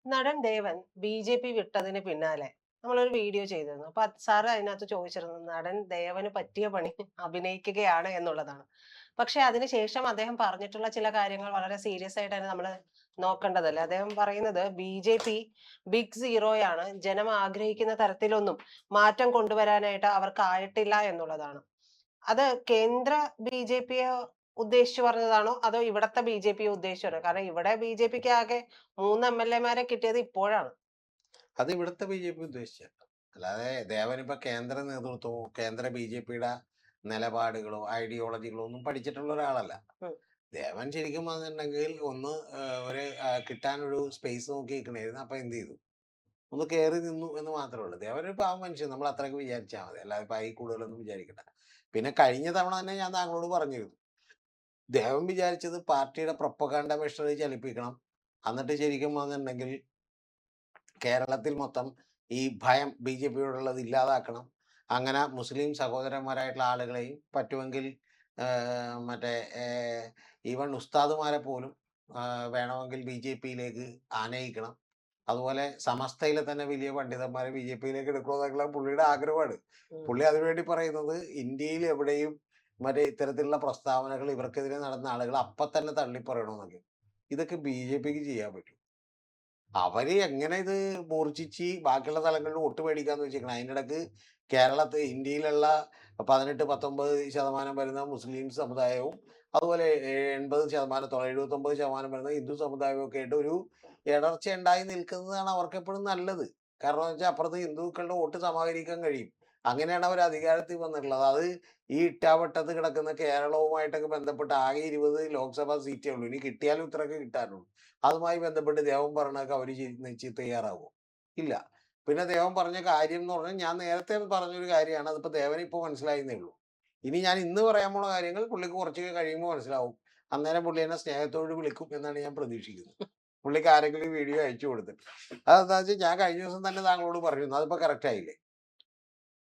നടൻ ദേവൻ ബി.ജെ.പി വിട്ടതിന് പിന്നാലെ നമ്മളൊരു വീഡിയോ ചെയ്തിരുന്നു. അപ്പൊ സാറ് അതിനകത്ത് ചോദിച്ചിരുന്നു നടൻ ദേവന് പറ്റിയ പണി അഭിനയിക്കുകയാണ് എന്നുള്ളതാണ്. പക്ഷെ അതിനുശേഷം അദ്ദേഹം പറഞ്ഞിട്ടുള്ള ചില കാര്യങ്ങൾ വളരെ സീരിയസ് ആയിട്ടാണ് നമ്മൾ നോക്കേണ്ടതല്ലേ. അദ്ദേഹം പറയുന്നത് ബി.ജെ.പി ബിഗ് സീറോയാണ്. ജനം ആഗ്രഹിക്കുന്ന തരത്തിലൊന്നും മാറ്റം കൊണ്ടുവരാനായിട്ട് അവർക്കായിട്ടില്ല എന്നുള്ളതാണ്. അത് കേന്ദ്ര ബി.ജെ.പിയെ ഉദ്ദേശിച്ച് പറഞ്ഞതാണോ? അതോ ഇവിടത്തെ ബി.ജെ.പിയെ ഉദ്ദേശിച്ച് പറഞ്ഞോ? കാരണം ഇവിടെ ബി.ജെ.പിക്ക് ആകെ 3 എം.എൽ.എമാരെ കിട്ടിയത് ഇപ്പോഴാണ്. അത് ഇവിടുത്തെ ബി ജെ പി ഉദ്ദേശിച്ച, അല്ലാതെ ദേവനിപ്പോ കേന്ദ്ര നേതൃത്വമോ കേന്ദ്ര ബി ജെ പിയുടെ നിലപാടുകളോ ഐഡിയോളജികളോ ഒന്നും പഠിച്ചിട്ടുള്ള ഒരാളല്ല. ഉം. ദേവൻ ശരിക്കും വന്നിട്ടുണ്ടെങ്കിൽ ഒന്ന് ഒരു കിട്ടാനൊരു സ്പേസ് നോക്കി നിൽക്കണായിരുന്നു. അപ്പൊ എന്ത് ചെയ്തു? ഒന്ന് കയറി നിന്നു എന്ന് മാത്രമേ ഉള്ളൂ. ദേവൻ ഒരു പാവം മനുഷ്യൻ, നമ്മൾ അത്രയ്ക്ക് വിചാരിച്ചാൽ മതി, അല്ലാതെ ഇപ്പൊ ഈ കൂടുതലൊന്നും വിചാരിക്കണ്ട. പിന്നെ കഴിഞ്ഞ തവണ തന്നെ ഞാൻ താങ്കളോട് പറഞ്ഞിരുന്നു, ദേവൻ വിചാരിച്ചത് പാർട്ടിയുടെ പ്രൊപ്പഗാൻഡ മെഷീനറി ചലിപ്പിക്കണം, എന്നിട്ട് ശരിക്കും വന്നിട്ടുണ്ടെങ്കിൽ കേരളത്തിൽ മൊത്തം ഈ ഭയം ബി ജെ പിയോടുള്ളത് ഇല്ലാതാക്കണം. അങ്ങനെ മുസ്ലിം സഹോദരന്മാരായിട്ടുള്ള ആളുകളെയും പറ്റുമെങ്കിൽ മറ്റേ ഈവൻ ഉസ്താദുമാരെ പോലും വേണമെങ്കിൽ ബി ജെ പിയിലേക്ക് ആനയിക്കണം. അതുപോലെ സമസ്തയിലെ തന്നെ വലിയ പണ്ഡിതന്മാരെ ബി ജെ പിയിലേക്ക് എടുക്കണമെന്നുള്ള പുള്ളിയുടെ ആഗ്രഹമാണ്. പുള്ളി അതിനുവേണ്ടി പറയുന്നത് ഇന്ത്യയിൽ എവിടെയും മറ്റേ ഇത്തരത്തിലുള്ള പ്രസ്താവനകൾ ഇവർക്കെതിരെ നടന്ന ആളുകൾ അപ്പം തന്നെ തള്ളിപ്പറയണമെന്നൊക്കെ. ഇതൊക്കെ ബി ജെ പിക്ക് ചെയ്യാൻ പറ്റും. അവര് എങ്ങനെ ഇത് മൂർച്ഛിച്ച് ബാക്കിയുള്ള സ്ഥലങ്ങളിൽ വോട്ട് മേടിക്കാന്ന് വെച്ചേക്കണം. അതിൻ്റെ ഇടക്ക് കേരളത്തിൽ ഇന്ത്യയിലുള്ള 18-19% വരുന്ന മുസ്ലിം സമുദായവും അതുപോലെ 80% 79% വരുന്ന ഹിന്ദു സമുദായവും ഒക്കെ ആയിട്ട് ഒരു ഇടർച്ച ഉണ്ടായി നിൽക്കുന്നതാണ് അവർക്ക് എപ്പോഴും നല്ലത്. കാരണം എന്ന് വെച്ചാൽ അപ്പുറത്ത് ഹിന്ദുക്കളുടെ വോട്ട് സമാഹരിക്കാൻ കഴിയും. അങ്ങനെയാണ് അവർ അധികാരത്തിൽ വന്നിട്ടുള്ളത്. അത് ഈ ഇട്ടാവട്ടത്ത് കിടക്കുന്ന കേരളവുമായിട്ടൊക്കെ ബന്ധപ്പെട്ട് ആകെ 20 ലോക്സഭാ സീറ്റേ ഉള്ളൂ. ഇനി കിട്ടിയാലും ഇത്രയൊക്കെ കിട്ടാനുള്ളൂ. അതുമായി ബന്ധപ്പെട്ട് ദേവൻ പറഞ്ഞൊക്കെ അവർ തയ്യാറാകുമോ? ഇല്ല. പിന്നെ ദേവൻ പറഞ്ഞ കാര്യം എന്ന് പറഞ്ഞാൽ ഞാൻ നേരത്തെ പറഞ്ഞൊരു കാര്യമാണ്. അതിപ്പോ ദേവന് ഇപ്പോൾ മനസ്സിലായെന്നേ ഉള്ളൂ. ഇനി ഞാൻ ഇന്ന് പറയാൻ പോണ കാര്യങ്ങൾ പുള്ളിക്ക് കുറച്ചൊക്കെ കഴിയുമ്പോൾ മനസ്സിലാവും. അന്നേരം പുള്ളി എന്നെ സ്നേഹത്തോട് വിളിക്കും എന്നാണ് ഞാൻ പ്രതീക്ഷിക്കുന്നത്. പുള്ളിക്ക് ആരെങ്കിലും വീഡിയോ അയച്ചു കൊടുത്തിട്ട്. അതെന്താ വെച്ചാൽ ഞാൻ കഴിഞ്ഞ ദിവസം തന്നെ താങ്കളോട് പറഞ്ഞിരുന്നു. അതിപ്പോ കറക്റ്റ് ആയില്ലേ?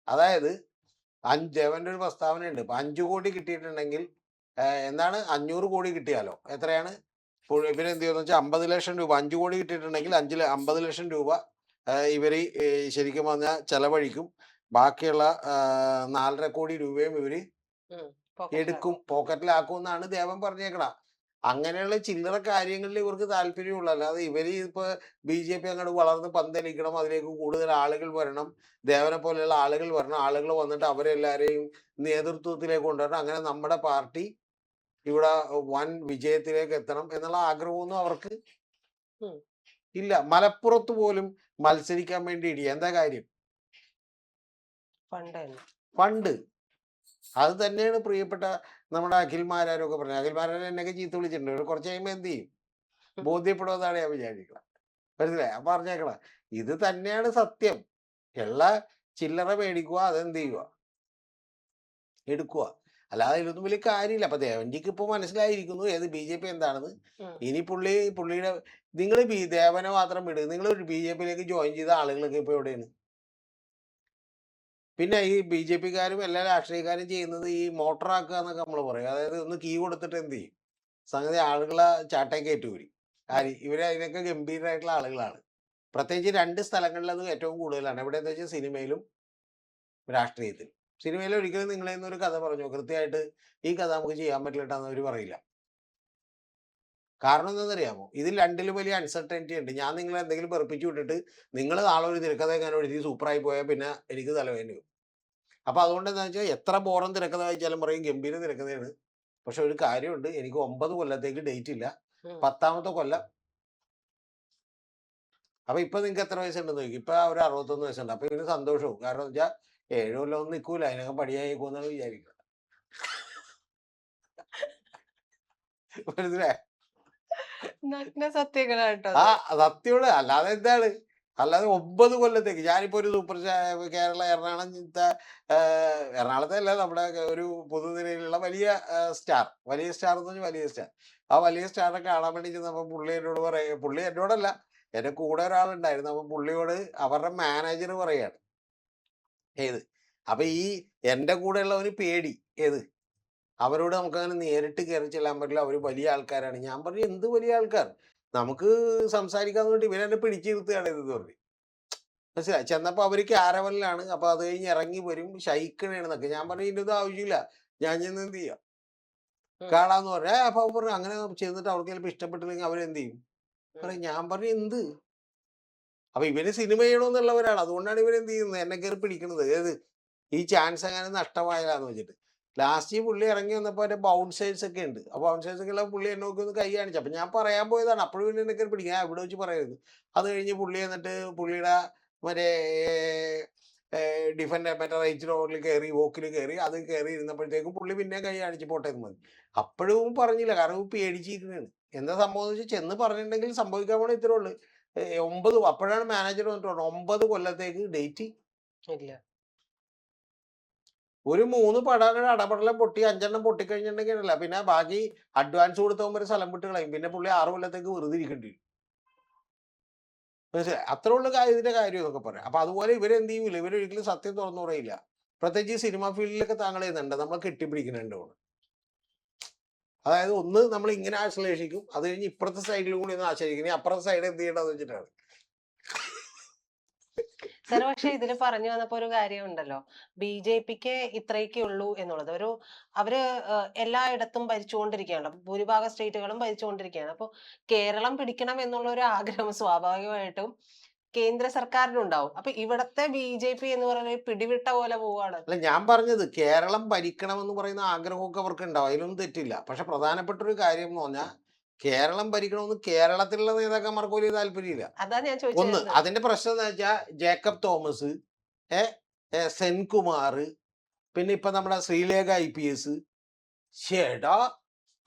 അതായത് ദേവന്റെ ഒരു പ്രസ്താവനയുണ്ട്. ഇപ്പൊ 5 കോടി കിട്ടിയിട്ടുണ്ടെങ്കിൽ എന്താണ് 500 കോടി കിട്ടിയാലോ എത്രയാണ്? പിന്നെ എന്ത് ചെയ്യുന്ന വെച്ചാൽ 50 ലക്ഷം രൂപ 5 കോടി കിട്ടിയിട്ടുണ്ടെങ്കിൽ 50 ലക്ഷം രൂപ ഇവര് ശരിക്കും പറഞ്ഞാൽ ചെലവഴിക്കും. ബാക്കിയുള്ള 4.5 കോടി രൂപയും ഇവര് എടുക്കും, പോക്കറ്റിലാക്കും എന്നാണ് ദേവൻ പറഞ്ഞേക്കണ. അങ്ങനെയുള്ള ചില്ലറ കാര്യങ്ങളിൽ ഇവർക്ക് താല്പര്യമുള്ളൂ. അല്ലാതെ ഇവര് ഇപ്പൊ ബി ജെ പി അങ്ങോട്ട് വളർന്ന് പന്തലിക്കണം, അതിലേക്ക് കൂടുതൽ ആളുകൾ വരണം, ദേവനെ പോലെയുള്ള ആളുകൾ വരണം, ആളുകൾ വന്നിട്ട് അവരെല്ലാരെയും നേതൃത്വത്തിലേക്ക് കൊണ്ടുവരണം, അങ്ങനെ നമ്മുടെ പാർട്ടി ഇവിടെ വൻ വിജയത്തിലേക്ക് എത്തണം എന്നുള്ള ആഗ്രഹമൊന്നും അവർക്ക് ഇല്ല. മലപ്പുറത്ത് പോലും മത്സരിക്കാൻ വേണ്ടി എന്താ കാര്യം? ഫണ്ട്. അത് തന്നെയാണ് പ്രിയപ്പെട്ട നമ്മുടെ അഖിൽമാരൊക്കെ പറഞ്ഞത്. അഖിൽമാരൻ എന്നൊക്കെ ചീത്ത വിളിച്ചിട്ടുണ്ട്. കുറച്ച് കഴിയുമ്പോൾ എന്ത് ചെയ്യും? ബോധ്യപ്പെടുമെന്നാണ് ഞാൻ വിചാരിക്കണം. മനസ്സിലായി? ഞാൻ പറഞ്ഞേക്കണം, ഇത് തന്നെയാണ് സത്യം. ഉള്ള ചില്ലറ മേടിക്കുക, അതെന്ത് ചെയ്യുക? എടുക്കുക. അല്ലാതെ ഇതൊന്നും വലിയ കാര്യമില്ല. അപ്പൊ ദേവൻജിക്ക് ഇപ്പൊ മനസ്സിലായിരിക്കുന്നു ഏത് ബി ജെ പി എന്താണെന്ന്. ഇനി പുള്ളിയുടെ നിങ്ങൾ ദേവനെ മാത്രം വിടുക. നിങ്ങൾ ബി ജെ പിയിലേക്ക് ജോയിൻ ചെയ്ത ആളുകളൊക്കെ ഇപ്പൊ എവിടെയാണ്? പിന്നെ ഈ ബി ജെ പിക്കാരും എല്ലാ രാഷ്ട്രീയക്കാരും ചെയ്യുന്നത് ഈ മോട്ടറാക്കുക എന്നൊക്കെ നമ്മൾ പറയും. അതായത് ഒന്ന് കീ കൊടുത്തിട്ട് എന്ത് ചെയ്യും? സംഗതി ആളുകളെ ചാട്ടേ കയറ്റൂരി. ഇവര് അതിനൊക്കെ ഗംഭീരമായിട്ടുള്ള ആളുകളാണ്. പ്രത്യേകിച്ച് 2 സ്ഥലങ്ങളിൽ അത് ഏറ്റവും കൂടുതലാണ്. എവിടെയെന്ന് വെച്ചാൽ സിനിമയിലും രാഷ്ട്രീയത്തിലും. സിനിമയിൽ ഒരിക്കലും നിങ്ങളെ ഒരു കഥ പറഞ്ഞു കൃത്യമായിട്ട് ഈ കഥ നമുക്ക് ചെയ്യാൻ പറ്റില്ലെന്ന് അവർ പറയില്ല. കാരണം എന്താണെന്നറിയാമോ? ഇതിൽ രണ്ടിലും വലിയ അൺസർട്ടനിറ്റി ഉണ്ട്. ഞാൻ നിങ്ങളെ എന്തെങ്കിലും വെറുപ്പിച്ചു വിട്ടിട്ട് നിങ്ങൾ നാളെ ഒരു തിരക്കഥ എങ്ങനെ എഴുതി സൂപ്പറായി പോയാൽ പിന്നെ എനിക്ക് തലവേദന വരും. അപ്പൊ അതുകൊണ്ട് എന്താ വെച്ചാൽ എത്ര ബോറം തിരക്കഥ വായിച്ചാലും പറയും ഗംഭീര തിരക്കഥയാണ്. പക്ഷെ ഒരു കാര്യമുണ്ട്, എനിക്ക് 9 കൊല്ലത്തേക്ക് ഡേറ്റ് ഇല്ല, 10ാമത്തെ കൊല്ലം. അപ്പൊ ഇപ്പൊ നിങ്ങൾക്ക് എത്ര വയസ്സുണ്ടെന്ന് ചോദിക്കും. ഇപ്പൊ ഒരു 61 വയസ്സുണ്ട്. അപ്പൊ ഇതിന് സന്തോഷവും. കാരണം വെച്ചാൽ 7 കൊല്ലം ഒന്നും നിൽക്കൂല, അതിനൊക്കെ പടിയായിക്കോന്നാണ് വിചാരിക്കുക. മനസ്സിലായോ? ആ സത്യമാണ്. അല്ലാതെ എന്താണ്? അല്ലാതെ 9 കൊല്ലത്തേക്ക് ഞാനിപ്പോ ഒരു സൂപ്പർ കേരള എറണാകുളത്തെ അല്ല, നമ്മുടെ ഒരു പൊതുനിരയിലുള്ള വലിയ സ്റ്റാർ, വലിയ സ്റ്റാർ എന്ന് പറഞ്ഞാൽ വലിയ സ്റ്റാർ, ആ വലിയ സ്റ്റാറിനെ കാണാൻ വേണ്ടി ചെന്നപ്പോ പുള്ളി എന്നോട് പറയാ, പുള്ളി എന്നോടല്ല എന്റെ കൂടെ ഒരാളുണ്ടായിരുന്നു. അപ്പൊ പുള്ളിയോട് അവരുടെ മാനേജർ പറയാണ് ഏത്, അപ്പൊ ഈ എന്റെ കൂടെ ഉള്ളവന് പേടി ഏത്, അവരോട് നമുക്കങ്ങനെ നേരിട്ട് കയറി ചെല്ലാൻ പറ്റില്ല, അവർ വലിയ ആൾക്കാരാണ്. ഞാൻ പറഞ്ഞു എന്ത് വലിയ ആൾക്കാർ? നമുക്ക് സംസാരിക്കാൻ വേണ്ടി ഇവരെന്നെ പിടിച്ചിരുത്തുകയാണ് ഇതെന്ന് പറഞ്ഞു. മനസ്സിലായി. ചെന്നപ്പോ അവര് ക്യാരവനിലാണ്. അപ്പൊ അത് കഴിഞ്ഞ് ഇറങ്ങി വരും, ഷൈക്കണേന്നൊക്കെ. ഞാൻ പറഞ്ഞു ഇതിന്റെ ആവശ്യമില്ല, ഞാൻ ചെന്ന് എന്ത് ചെയ്യാം ഉം. കാണാന്ന് പറഞ്ഞു. അപ്പൊ അവൻ പറഞ്ഞു അങ്ങനെ ചെന്നിട്ട് അവർക്ക് ചിലപ്പോൾ ഇഷ്ടപ്പെട്ടില്ലെങ്കിൽ അവരെന്ത് ചെയ്യും ഉം. പറയും. ഞാൻ പറഞ്ഞു എന്ത്. അപ്പൊ ഇവര് സിനിമ ചെയ്യണമെന്നുള്ളവരാണ്, അതുകൊണ്ടാണ് ഇവരെന്ത് ചെയ്യുന്നത് എന്നെ കയറി പിടിക്കുന്നത്. ഏത് ഈ ചാൻസ് അങ്ങനെ നഷ്ടമായാന്ന് വെച്ചിട്ട്. ലാസ്റ്റ് ഈ പുള്ളി ഇറങ്ങി വന്നപ്പോൾ അതിന്റെ ബൗൺസേഴ്സ് ഒക്കെ ഉണ്ട്. ആ ബൗൺസേഴ്സ് ഒക്കെ ഉള്ള പുള്ളി എന്നെ നോക്കി ഒന്ന് കൈ കാണിച്ചു. അപ്പൊ ഞാൻ പറയാൻ പോയതാണ്. അപ്പോഴും പിന്നെ എന്നെ കയറി പിടിക്കുക, ഞാൻ ഇവിടെ വെച്ച് പറയരുത്. അത് കഴിഞ്ഞ് പുള്ളി എന്നിട്ട് പുള്ളിയുടെ മറ്റേ ഡിഫൻഡ് മറ്റേ റൈറ്റ് റോഡിൽ കയറി, വോക്കിൽ കയറി, അത് കയറി ഇരുന്നപ്പോഴത്തേക്കും പുള്ളി പിന്നെ കൈ കാണിച്ച് പോട്ടെ എന്ന് മതി. അപ്പോഴും പറഞ്ഞില്ല, കാരണം പേടിച്ചിരിക്കുന്നതാണ്. എന്താ സംഭവം എന്ന് വെച്ചാൽ ചെന്ന് പറഞ്ഞിട്ടുണ്ടെങ്കിൽ സംഭവിക്കാൻ പോണ ഇത്രേ ഉള്ളൂ. 9 അപ്പോഴാണ് മാനേജർ വന്നിട്ട് പറഞ്ഞു 9 കൊല്ലത്തേക്ക് ഡേറ്റ് ഇല്ല. ഒരു 3 പടം അടപടലം പൊട്ടി 5 പൊട്ടിക്കഴിഞ്ഞിട്ടുണ്ടെങ്കിലല്ല പിന്നെ ബാക്കി അഡ്വാൻസ് കൊടുത്തവൻ ഒരു സ്ഥലം വിട്ട് കളയും. പിന്നെ പുള്ളി 6 കൊല്ലത്തേക്ക് വെറുതെ ഇരിക്കേണ്ടി വരും. മനസ്സിലായി. അത്ര ഉള്ള ഇതിന്റെ കാര്യം എന്നൊക്കെ പറയാം. അപ്പൊ അതുപോലെ ഇവരെന്ത് ചെയ്യൂല, ഇവരൊരിക്കലും സത്യം തുറന്നു പറയില്ല. പ്രത്യേകിച്ച് ഈ സിനിമ ഫീൽഡിലൊക്കെ താങ്കൾ ചെയ്യുന്നുണ്ട്, നമ്മളെ കെട്ടിപ്പിടിക്കുന്നുണ്ട്. അതായത് ഒന്ന് നമ്മൾ ഇങ്ങനെ ആശ്ലേഷിക്കും, അത് കഴിഞ്ഞ് ഇപ്പുറത്തെ സൈഡിലും കൂടി ഒന്ന് ആശ്ലേഷിക്കും, ഇനി അപ്പുറത്തെ സൈഡ് എന്ത് ചെയ്യേണ്ടതെന്ന് വെച്ചിട്ടാണ്. സാർ പക്ഷെ ഇതിൽ പറഞ്ഞു വന്നപ്പോ ഒരു കാര്യം ഉണ്ടല്ലോ, ബി.ജെ.പിക്ക് ഇത്രയൊക്കെ ഉള്ളൂ എന്നുള്ളത്. അവര് എല്ലായിടത്തും ഭരിച്ചുകൊണ്ടിരിക്കുകയാണ്, ഭൂരിഭാഗം സ്റ്റേറ്റുകളും ഭരിച്ചുകൊണ്ടിരിക്കുകയാണ്. അപ്പൊ കേരളം പിടിക്കണം എന്നുള്ള ഒരു ആഗ്രഹം സ്വാഭാവികമായിട്ടും കേന്ദ്ര സർക്കാരിനുണ്ടാവും. അപ്പൊ ഇവിടത്തെ ബി.ജെ.പി എന്ന് പറയുന്നത് പിടിവിട്ട പോലെ പോവാണ്. അല്ല, ഞാൻ പറഞ്ഞത് കേരളം ഭരിക്കണമെന്ന് പറയുന്ന ആഗ്രഹമൊക്കെ അവർക്ക് ഉണ്ടാവും, അതിലൊന്നും തെറ്റില്ല. പക്ഷെ പ്രധാനപ്പെട്ട ഒരു കാര്യം എന്ന് പറഞ്ഞാൽ കേരളം ഭരിക്കണമെന്ന് കേരളത്തിലുള്ള നേതാക്കന്മാർക്ക് വലിയ താല്പര്യമില്ല. അതാ ഞാൻ ഒന്ന് ചോദിച്ചത്. അതിന്റെ പ്രശ്നം എന്ന് വെച്ചാൽ ജേക്കബ് തോമസ്, സെൻകുമാർ, പിന്നെ ഇപ്പൊ നമ്മുടെ ശ്രീലേഖ IPS. ചേട്ടാ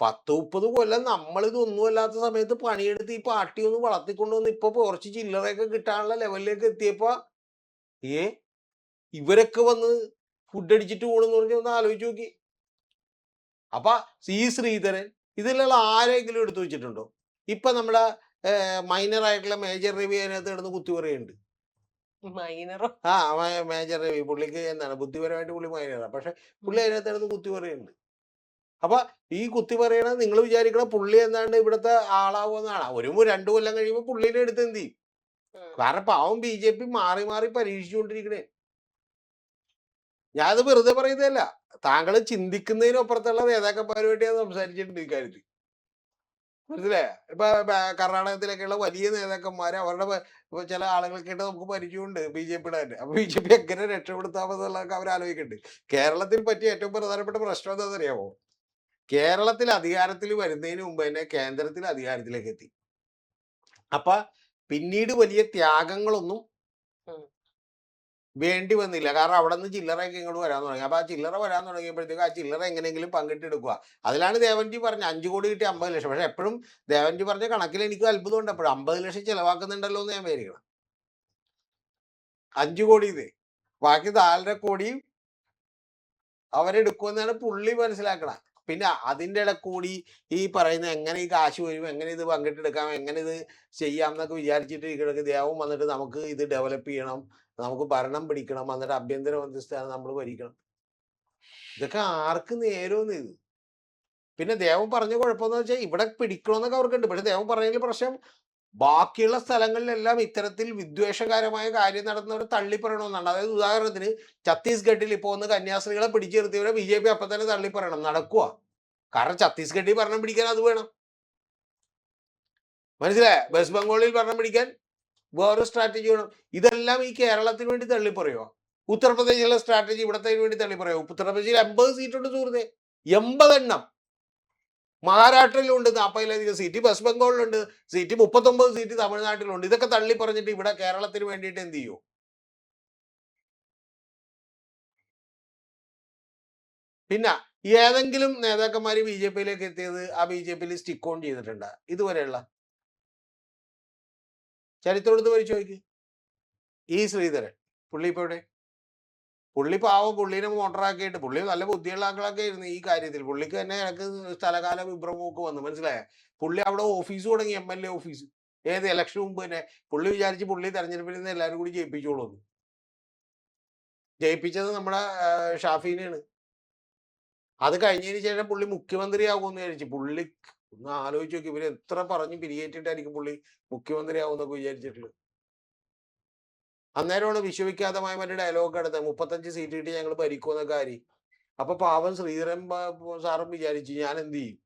10-30 കൊല്ലം നമ്മളിതൊന്നും അല്ലാത്ത സമയത്ത് പണിയെടുത്ത് ഈ പാർട്ടി ഒന്ന് വളർത്തിക്കൊണ്ടുവന്ന് ഇപ്പൊ കുറച്ച് ചില്ലറയൊക്കെ കിട്ടാനുള്ള ലെവലിലേക്ക് എത്തിയപ്പോ ഇവരൊക്കെ വന്ന് ഫുഡ് അടിച്ചിട്ട് പോണെന്ന് പറഞ്ഞ് ഒന്ന് ആലോചിച്ച് നോക്കി. അപ്പൊ ശ്രീധരൻ ഇതിലുള്ള ആരെങ്കിലും എടുത്തു വെച്ചിട്ടുണ്ടോ? ഇപ്പൊ നമ്മളെ മൈനർ ആയിട്ടുള്ള മേജർ രവി അതിനകത്ത് കിടന്ന് കുത്തി പറയുന്നുണ്ട്. മൈനറോ? മേജർ രവി പുള്ളിക്ക് എന്താണ് ബുദ്ധിപരമായിട്ട് പുള്ളി മൈനറാണ്, പക്ഷെ പുള്ളി അതിനകത്ത് കിടന്ന് കുത്തി പറയുന്നുണ്ട്. അപ്പൊ ഈ കുത്തി പറയണ നിങ്ങൾ വിചാരിക്കണ പുള്ളി എന്താണ്ട് ഇവിടുത്തെ ആളാവുമെന്നാണ്. 2 കൊല്ലം കഴിയുമ്പോൾ പുള്ളിനെ എടുത്ത് എന്ത് ചെയ്യും? കാരണം പാവം BJP മാറി മാറി പരീക്ഷിച്ചുകൊണ്ടിരിക്കണേ. ഞാനത് വെറുതെ പറയുന്നതല്ല, താങ്കൾ ചിന്തിക്കുന്നതിനപ്പുറത്തുള്ള നേതാക്കന്മാരുമായിട്ട് ഞാൻ സംസാരിച്ചിട്ടുണ്ട് ഈ കാര്യത്തിൽ. മനസ്സിലായ? ഇപ്പൊ കർണാടകത്തിലൊക്കെയുള്ള വലിയ നേതാക്കന്മാര് അവരുടെ ചില ആളുകൾക്കായിട്ട് നമുക്ക് പരിചയമുണ്ട് BJPയുടെ തന്നെ. അപ്പൊ BJP എങ്ങനെ രക്ഷപ്പെടുത്താമെന്നുള്ളതൊക്കെ അവർ ആലോചിക്കുന്നുണ്ട്. കേരളത്തിൽ പറ്റിയ ഏറ്റവും പ്രധാനപ്പെട്ട പ്രശ്നം എന്താണെന്ന് അറിയാമോ? കേരളത്തിൽ അധികാരത്തിൽ വരുന്നതിന് മുമ്പ് തന്നെ കേന്ദ്രത്തിൽ അധികാരത്തിലേക്ക് എത്തി. അപ്പൊ പിന്നീട് വലിയ ത്യാഗങ്ങളൊന്നും വേണ്ടി വന്നില്ല. കാരണം അവിടെ നിന്ന് ചില്ലറയൊക്കെ ഇങ്ങോട്ട് വരാൻ തുടങ്ങി. അപ്പൊ ആ ചില്ലറ വരാൻ തുടങ്ങിയപ്പോഴത്തേക്ക് ആ ചില്ലറ എങ്ങനെയെങ്കിലും പങ്കിട്ടെടുക്കുക. അതിലാണ് ദേവൻജി പറഞ്ഞ 5 കോടി കിട്ടി 50 ലക്ഷം. പക്ഷെ എപ്പോഴും ദേവൻജി പറഞ്ഞ കണക്കിൽ എനിക്ക് അത്ഭുതം ഉണ്ട്. എപ്പോഴും 50 ലക്ഷം ചെലവാക്കുന്നുണ്ടല്ലോ എന്ന് ഞാൻ വിചാരിക്കണം. 5 കോടി ഇത്, ബാക്കി 4.5 കോടിയും അവരെടുക്കുമെന്നാണ് പുള്ളി മനസ്സിലാക്കണം. പിന്നെ അതിൻ്റെ ഇടയിൽ കൂടി ഈ പറയുന്ന എങ്ങനെ ഈ കാശ് വരും, എങ്ങനെ ഇത് പങ്കിട്ടെടുക്കാം, എങ്ങനെ ഇത് ചെയ്യാം എന്നൊക്കെ വിചാരിച്ചിട്ട് ഇടയ്ക്ക് ദേവം വന്നിട്ട് നമുക്ക് ഇത് ഡെവലപ്പ് ചെയ്യണം, നമുക്ക് ഭരണം പിടിക്കണം, എന്നിട്ട് ആഭ്യന്തര മന്ത്രിസ്ഥാനം നമ്മൾ ഭരിക്കണം. ഇതൊക്കെ ആർക്ക് നേരുമെന്ന് ഇത്. പിന്നെ ദേവം പറഞ്ഞ കുഴപ്പമെന്ന് വെച്ചാൽ ഇവിടെ പിടിക്കണമെന്നൊക്കെ അവർക്കുണ്ട്. പക്ഷെ ദേവം പറഞ്ഞതിൽ പ്രശ്നം ബാക്കിയുള്ള സ്ഥലങ്ങളിലെല്ലാം ഇത്തരത്തിൽ വിദ്വേഷകരമായ കാര്യം നടത്തുന്നവർ തള്ളിപ്പറയണമെന്നാണ്. അതായത് ഉദാഹരണത്തിന് ഛത്തീസ്ഗഡിൽ ഇപ്പോൾ ഒന്ന് കന്യാസ്ത്രീകളെ പിടിച്ചു നിർത്തിയവരെ BJP അപ്പം തന്നെ തള്ളിപ്പറയണം. നടക്കുക. കാരണം ഛത്തീസ്ഗഡിൽ ഭരണം പിടിക്കാൻ അത് വേണം. മനസ്സിലായ? വെസ്റ്റ് ബംഗാളിൽ ഭരണം പിടിക്കാൻ വേറൊരു സ്ട്രാറ്റജി വേണം. ഇതെല്ലാം ഈ കേരളത്തിന് വേണ്ടി തള്ളിപ്പറയുക. ഉത്തർപ്രദേശിലെ സ്ട്രാറ്റജി ഇവിടത്തേക്ക് വേണ്ടി തള്ളിപ്പറയുക. ഉത്തർപ്രദേശിൽ 80 സീറ്റുണ്ട് സുഹൃത്തെ, 80 എണ്ണം. മഹാരാഷ്ട്രയിലുണ്ട് 40-ലധികം സീറ്റ്, വെസ്റ്റ് ബംഗാളിലുണ്ട് സീറ്റ്, 39 സീറ്റ് തമിഴ്നാട്ടിലുണ്ട്. ഇതൊക്കെ തള്ളി പറഞ്ഞിട്ട് ഇവിടെ കേരളത്തിന് വേണ്ടിയിട്ട് എന്ത് ചെയ്യൂ? പിന്നെ ഏതെങ്കിലും നേതാക്കന്മാര് BJPയിലേക്ക് എത്തിയത് ആ BJPയിൽ സ്റ്റിക്ക് ഓൺ ചെയ്തിട്ടുണ്ട് ഇതുവരെയുള്ള ചരിത്രം എടുത്ത് പരിശോധിക്ക്. ഈ ശ്രീധരൻ പുള്ളി ഇപ്പൊ ഇവിടെ, പുള്ളി പാവം, പുള്ളീനെ മോട്ടറാക്കിയിട്ട് പുള്ളി നല്ല ബുദ്ധിയുള്ള ആക്കളൊക്കെ ആയിരുന്നു ഈ കാര്യത്തിൽ. പുള്ളിക്ക് തന്നെ എനിക്ക് സ്ഥലകാല വിഭ്രമമൊക്കെ വന്നു. മനസ്സിലായ? പുള്ളി അവിടെ ഓഫീസ് തുടങ്ങി, MLA ഓഫീസ്. ഏത് ഇലക്ഷൻ മുമ്പ് തന്നെ പുള്ളി വിചാരിച്ച് പുള്ളി തെരഞ്ഞെടുപ്പിൽ നിന്ന് എല്ലാവരും കൂടി ജയിപ്പിച്ചോളൂ. ജയിപ്പിച്ചത് നമ്മുടെ ഷാഫീനെയാണ്. അത് കഴിഞ്ഞതിന് ശേഷം പുള്ളി മുഖ്യമന്ത്രിയാകുമെന്ന് വിചാരിച്ചു. ഒന്ന് ആലോചിച്ച് നോക്കി, ഇവര് എത്ര പറഞ്ഞ് പിരിയേറ്റിട്ടായിരിക്കും പുള്ളി മുഖ്യമന്ത്രി ആവുന്നൊക്കെ വിചാരിച്ചിട്ടുള്ളത്. അന്നേരമാണ് വിശ്വവിഖ്യാതമായ മറ്റേ ഡയലോഗ് എടുത്തത്, 35 സീറ്റ് കിട്ടി ഞങ്ങൾ ഭരിക്കുമെന്ന കാര്യം. അപ്പൊ പാവം ശ്രീധരൻ സാറും വിചാരിച്ചു ഞാൻ എന്ത് ചെയ്യും.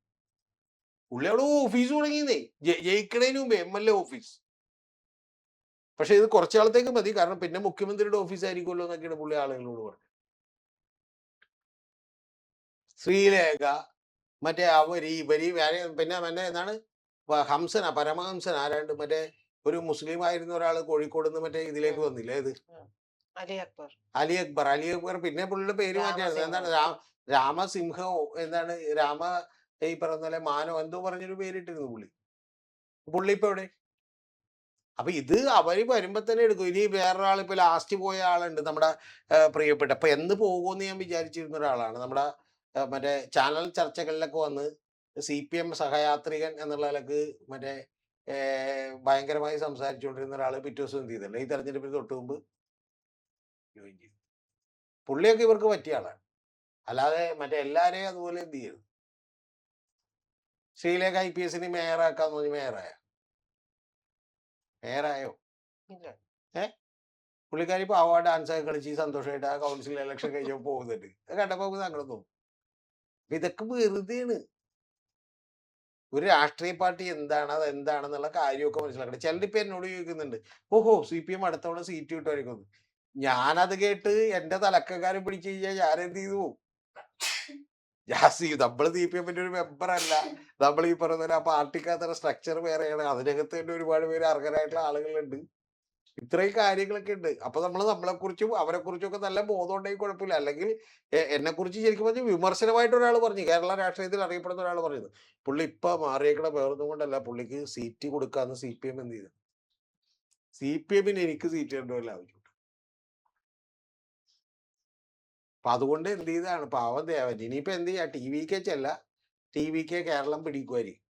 പുള്ളി അവിടെ ഓഫീസ് തുടങ്ങിയെന്നേ, ജയിക്കണേന് മുമ്പ് MLA ഓഫീസ്. പക്ഷെ ഇത് കുറച്ചാളത്തേക്ക് മതി, കാരണം പിന്നെ മുഖ്യമന്ത്രിയുടെ ഓഫീസ് ആയിരിക്കുമല്ലോ എന്നൊക്കെയാണ് പുള്ളി ആളുകളോട് പറഞ്ഞത്. ശ്രീലേഖ, മറ്റേ അവര് ഇവര് പിന്നെ മറ്റേ എന്താണ് ഹംസനാ, പരമഹംസൻ ആരാണ്ട്, മറ്റേ ഒരു മുസ്ലിം ആയിരുന്ന ഒരാൾ കോഴിക്കോട് നിന്ന് മറ്റേ ഇതിലേക്ക് വന്നില്ലേ, ഇത് അലി അക്ബർ. അലി അക്ബർ. പിന്നെ പുള്ളിയുടെ പേര് മാറ്റിയായിരുന്നു, എന്താണ് രാമസിംഹോ, എന്താണ് ഈ പറഞ്ഞ പോലെ മാനോ എന്തോ പറഞ്ഞൊരു പേരിട്ടിരുന്നു പുള്ളി ഇപ്പൊ എവിടെ. അപ്പൊ ഇത് അവര് വരുമ്പോ തന്നെ എടുക്കും. ഇനി വേറൊരാൾ ഇപ്പൊ ലാസ്റ്റ് പോയ ആളുണ്ട് നമ്മുടെ പ്രിയപ്പെട്ട, അപ്പൊ എന്ന് പോകുമെന്ന് ഞാൻ വിചാരിച്ചിരുന്ന ഒരാളാണ്, നമ്മുടെ മറ്റേ ചാനൽ ചർച്ചകളിലൊക്കെ വന്ന് CPM സഹയാത്രികൻ എന്നുള്ള നിലക്ക് മറ്റേ ഭയങ്കരമായി സംസാരിച്ചുകൊണ്ടിരുന്ന ഒരാള് പിറ്റേ ദിവസം എന്ത് ചെയ്തല്ലേ, ഈ തെരഞ്ഞെടുപ്പിന് തൊട്ട് മുമ്പ് ജോയിൻ ചെയ്തു. പുള്ളിയൊക്കെ ഇവർക്ക് പറ്റിയ ആളാണ്, അല്ലാതെ മറ്റേ എല്ലാരെയും അതുപോലെ എന്ത് ചെയ്തു. ശ്രീലേഖ IPS മേയറാക്കാന്ന് പറഞ്ഞ് മേയറായോ? പുള്ളിക്കാരി പാവാ ഡാൻസ് ഒക്കെ കളിച്ച് സന്തോഷമായിട്ട് ആ കൗൺസിൽ ഇലക്ഷൻ കഴിഞ്ഞപ്പോൾ പോകുന്നുണ്ട്. അത് കണ്ടപ്പോ സങ്കടം തോന്നും. ഇതൊക്കെ വെറുതെയാണ്. ഒരു രാഷ്ട്രീയ പാർട്ടി എന്താണ്, അത് എന്താണെന്നുള്ള കാര്യമൊക്കെ മനസ്സിലാക്കണം. ചിലരിപ്പോ എന്നോട് ചോദിക്കുന്നുണ്ട്, ഓഹോ CPM അടുത്തവണ സീറ്റ് കിട്ടുമായിരിക്കും. ഞാനത് കേട്ട് എന്റെ തലക്കക്കാരൻ പിടിച്ചു കഴിഞ്ഞാൽ ഞാൻ എന്ത് ചെയ്തു പോകും. നമ്മള് CPMന്റെ ഒരു മെമ്പർ അല്ല. നമ്മൾ ഈ പറയുന്ന ആ പാർട്ടിക്കകത്തുള്ള സ്ട്രക്ചർ വേറെയാണ്. അതിനകത്ത് തന്നെ ഒരുപാട് പേര് അർഹരായിട്ടുള്ള ആളുകളുണ്ട്. ഇത്രയും കാര്യങ്ങളൊക്കെ ഉണ്ട്. അപ്പൊ നമ്മളെ കുറിച്ചും അവരെ കുറിച്ചും ഒക്കെ നല്ല ബോധം ഉണ്ടെങ്കിൽ കുഴപ്പമില്ല. അല്ലെങ്കിൽ എന്നെ കുറിച്ച് ശരിക്കും പറഞ്ഞാൽ വിമർശനമായിട്ട് ഒരാൾ പറഞ്ഞു, കേരള രാഷ്ട്രീയത്തിൽ അറിയപ്പെടുന്ന ഒരാൾ പറഞ്ഞത്, പുള്ളി ഇപ്പൊ മാറിയേക്കണ വേറൊന്നും കൊണ്ടല്ല, പുള്ളിക്ക് സീറ്റ് കൊടുക്കാന്ന് CPM എന്ത് ചെയ്തു. CPMന് എനിക്ക് സീറ്റ് കണ്ടുവല്ല ആവശ്യം. അപ്പൊ അതുകൊണ്ട് എന്ത് ചെയ്താണ് പാവം ദേവൻ. ഇനിയിപ്പോ എന്ത് ചെയ്യാ, TVK ചെല്ല, TVK കേരളം പിടിക്കുമായിരിക്കും.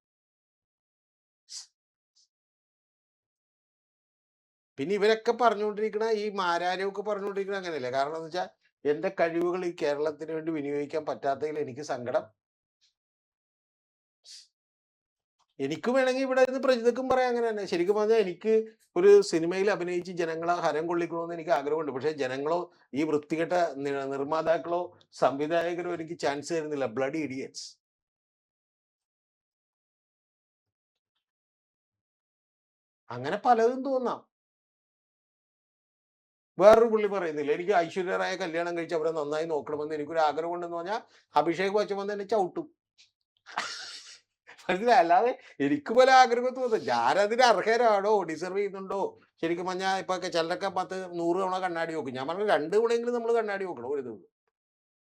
പിന്നെ ഇവരൊക്കെ പറഞ്ഞുകൊണ്ടിരിക്കണ ഈ മാരാരൊക്കെ പറഞ്ഞുകൊണ്ടിരിക്കണ അങ്ങനെയല്ലേ. കാരണം എന്ന് വെച്ചാൽ എന്റെ കഴിവുകൾ ഈ കേരളത്തിന് വേണ്ടി വിനിയോഗിക്കാൻ പറ്റാത്തതിൽ എനിക്ക് സങ്കടം. എനിക്ക് വേണമെങ്കിൽ ഇവിടെ നിന്ന് പ്രജിതക്കും പറയാം അങ്ങനെ തന്നെ. ശരിക്കും പറഞ്ഞാൽ എനിക്ക് ഒരു സിനിമയിൽ അഭിനയിച്ച് ജനങ്ങളെ ഹരം കൊള്ളിക്കണമെന്ന് എനിക്ക് ആഗ്രഹമുണ്ട്. പക്ഷെ ജനങ്ങളോ ഈ വൃത്തികെട്ട നിർമ്മാതാക്കളോ സംവിധായകരോ എനിക്ക് ചാൻസ് തരുന്നില്ല. Bloody idiots. അങ്ങനെ പലതും തോന്നാം. വേറൊരു പുള്ളി പറയുന്നില്ല, എനിക്ക് ഐശ്വര്യ റായ കല്യാണം കഴിച്ച് അവരെ നന്നായി നോക്കണമെന്ന് എനിക്കൊരു ആഗ്രഹം ഉണ്ടെന്ന് പറഞ്ഞാൽ അഭിഷേക് ബച്ചൻ വന്ന് എന്നെ ചവിട്ടും. മനസ്സിലായി. അല്ലാതെ എനിക്ക് പോലെ ആഗ്രഹം തോന്നുന്നു, ഞാനതിന് അർഹരാണോ, ഡിസർവ് ചെയ്യുന്നുണ്ടോ. ശരിക്കും പറഞ്ഞാൽ ഇപ്പൊ ചിലരൊക്കെ 100 തവണ കണ്ണാടി നോക്കും. ഞാൻ പറഞ്ഞു 2 തവണയെങ്കിലും നമ്മൾ കണ്ണാടി നോക്കണം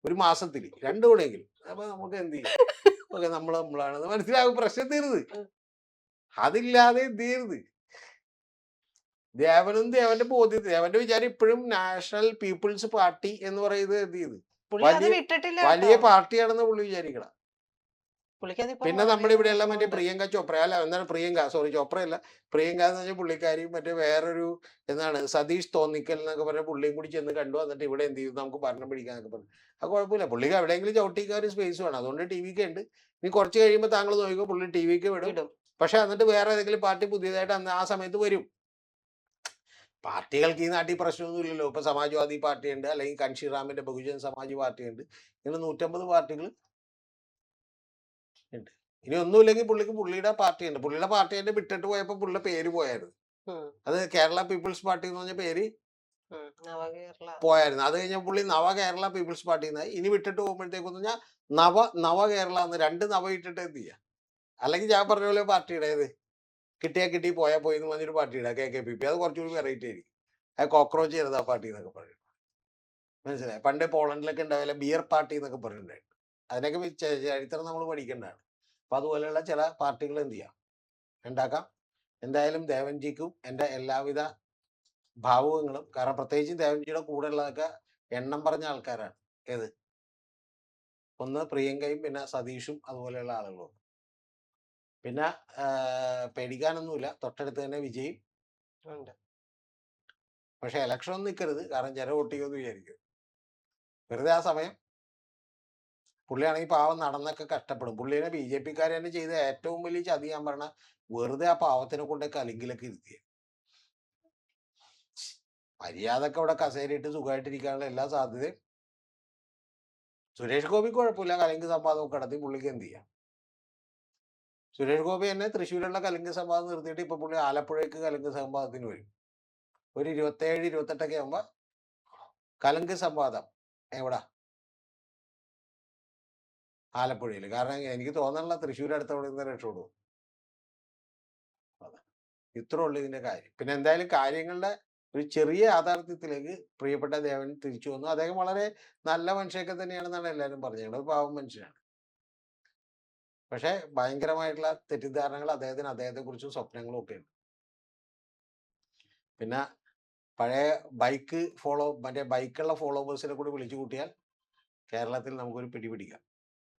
ഒരു മാസത്തിൽ 2 തവണയെങ്കിലും. അപ്പൊ നമുക്ക് എന്ത് ചെയ്യും, ഓക്കെ നമ്മളാണെന്ന് മനസ്സിലാകും, പ്രശ്നം തീർന്ന്. അതില്ലാതെ എന്ത് ചെയ്യരുത്. ദേവന്റെ ബോധ്യത്തിൽ, ദേവന്റെ വിചാരം ഇപ്പോഴും നാഷണൽ പീപ്പിൾസ് പാർട്ടി എന്ന് പറയുന്നത് എന്ത് ചെയ്ത് വലിയ പാർട്ടിയാണെന്ന് പുള്ളി വിചാരിക്കണം. പിന്നെ നമ്മുടെ ഇവിടെയുള്ള മറ്റേ പ്രിയങ്ക ചോപ്ര, അല്ല എന്താണ് ചോപ്രയല്ല, പ്രിയങ്ക എന്ന് പറഞ്ഞാൽ പുള്ളിക്കാരി മറ്റേ വേറൊരു എന്താണ് സതീഷ് തോന്നിക്കൽ എന്നൊക്കെ പറഞ്ഞ പുള്ളിയും കൂടി ചെന്ന് കണ്ടു. എന്നിട്ട് ഇവിടെ എന്ത് ചെയ്തു, നമുക്ക് ഭരണം പിടിക്കാന്നൊക്കെ പറഞ്ഞു. അത് കുഴപ്പമില്ല, പുള്ളിക്ക് എവിടെയെങ്കിലും ചവിട്ടിക്കാൻ ഒരു സ്പേസ് വേണം. അതുകൊണ്ട് TVK ഉണ്ട്. ഇനി കുറച്ച് കഴിയുമ്പോൾ താങ്കൾ നോക്കിക്കോ, പുള്ളി TVK വിടും. പക്ഷെ എന്നിട്ട് വേറെ ഏതെങ്കിലും പാർട്ടി പുതിയതായിട്ട് അന്ന് ആ സമയത്ത് വരും. പാർട്ടികൾക്ക് ഈ നാട്ടിൽ പ്രശ്നമൊന്നുമില്ലല്ലോ. ഇപ്പൊ സമാജ്വാദി പാർട്ടി ഉണ്ട്, അല്ലെങ്കിൽ കൻഷിറാമിന്റെ ബഹുജൻ സമാജ് പാർട്ടി ഉണ്ട്. ഇങ്ങനെ 150 പാർട്ടികൾ ഉണ്ട്. ഇനി ഒന്നുമില്ലെങ്കിൽ പുള്ളിയുടെ പാർട്ടി ഉണ്ട്. പുള്ളിയുടെ പാർട്ടി തന്നെ വിട്ടിട്ട് പോയപ്പോ പുള്ളിയുടെ പേര് പോയായിരുന്നു. അത് കേരള പീപ്പിൾസ് പാർട്ടി എന്ന് പറഞ്ഞ പേര് പോയായിരുന്നു. അത് കഴിഞ്ഞ പുള്ളി നവ കേരള പീപ്പിൾസ് പാർട്ടി എന്നായി. ഇനി വിട്ടിട്ട് പോകുമ്പോഴത്തേക്കെന്ന് പറഞ്ഞാൽ നവ കേരള എന്ന് 2 നവ ഇട്ടിട്ട് എന്ത് ചെയ്യാം. അല്ലെങ്കിൽ ഞാൻ പറഞ്ഞ പോലെ പാർട്ടിയുടെ കിട്ടിയാ കിട്ടി പോയാ പോയി എന്ന് പറഞ്ഞൊരു പാർട്ടിയുടെ KKPP. അത് കുറച്ചുകൂടി വെറൈറ്റി ആയിരിക്കും. അത് കോക്രോച്ച് ചെയ്തത് ആ പാർട്ടി എന്നൊക്കെ പറയും. മനസ്സിലായി. പണ്ട് പോളണ്ടിലൊക്കെ ഉണ്ടാവില്ല ബിയർ പാർട്ടി എന്നൊക്കെ പറഞ്ഞിട്ടുണ്ടായിരുന്നു. അതിനൊക്കെ ചരിത്രം നമ്മൾ പഠിക്കേണ്ടതാണ്. അപ്പൊ അതുപോലെയുള്ള ചില പാർട്ടികൾ എന്ത് ചെയ്യാം, ഉണ്ടാക്കാം. എന്തായാലും ദേവൻജിക്കും എൻ്റെ എല്ലാവിധ ഭാവുകങ്ങളും. കാരണം പ്രത്യേകിച്ചും ദേവൻജിയുടെ കൂടെ ഉള്ളതൊക്കെ എണ്ണം പറഞ്ഞ ആൾക്കാരാണ്. ഏത്, ഒന്ന് പ്രിയങ്കയും പിന്നെ സതീഷും അതുപോലെയുള്ള ആളുകളും. പിന്നെ പേടിക്കാനൊന്നുമില്ല, തൊട്ടടുത്ത് തന്നെ വിജയും ഉണ്ട്. പക്ഷെ ഇലക്ഷൻ ഒന്നും നിൽക്കരുത്, കാരണം ജനം വോട്ട് ചെയ്യുമെന്ന് വിചാരിക്കും. വെറുതെ ആ സമയം പുള്ളിയാണെങ്കിൽ പാവം നടന്നൊക്കെ കഷ്ടപ്പെടും. പുള്ളിനെ BJPക്കാർ തന്നെ ചെയ്ത ഏറ്റവും വലിയ ചതി ഞാൻ പറഞ്ഞ വെറുതെ ആ പാവത്തിനെ കൊണ്ട് കലിങ്കിലൊക്കെ ഇരുത്തിയ. മര്യാദക്ക് അവിടെ കസേരയിട്ട് സുഖമായിട്ടിരിക്കാനുള്ള എല്ലാ സാധ്യതയും. സുരേഷ് ഗോപി കുഴപ്പമില്ല, കലിങ്ക് സംവാദമൊക്കെ നടത്തി പുള്ളിക്ക് എന്ത് ചെയ്യാം. സുരേഷ് ഗോപി തന്നെ തൃശ്ശൂരുള്ള കലിങ്ക് സംവാദം നിർത്തിയിട്ട് ഇപ്പൊ പുള്ളി ആലപ്പുഴയ്ക്ക് കലിങ്ക് സംവാദത്തിന് വരും. ഒരു 27, 28 ആകുമ്പോ കലിങ്ക് സംവാദം എവിടാ? ആലപ്പുഴയിൽ. കാരണം എനിക്ക് തോന്നണില്ല തൃശ്ശൂർ അടുത്തവിടെ നിന്ന് രക്ഷപ്പെടും. ഇത്രേ ഉള്ളൂ ഇതിന്റെ കാര്യം. പിന്നെ എന്തായാലും കാര്യങ്ങളുടെ ഒരു ചെറിയ യാഥാർത്ഥ്യത്തിലേക്ക് പ്രിയപ്പെട്ട ദേവൻ തിരിച്ചു വന്നു. അദ്ദേഹം വളരെ നല്ല മനുഷ്യയൊക്കെ തന്നെയാണെന്നാണ് എല്ലാവരും പറഞ്ഞത്. ഒരു പാവം മനുഷ്യനാണ്. പക്ഷെ ഭയങ്കരമായിട്ടുള്ള തെറ്റിദ്ധാരണകൾ അദ്ദേഹത്തെ കുറിച്ചും സ്വപ്നങ്ങളും ഒക്കെ ഉണ്ട്. പിന്നെ പഴയ മറ്റേ ബൈക്കുള്ള ഫോളോവേഴ്സിനെ കൂടി വിളിച്ചു കൂട്ടിയാൽ കേരളത്തിൽ നമുക്കൊരു പിടിപിടിക്കാം.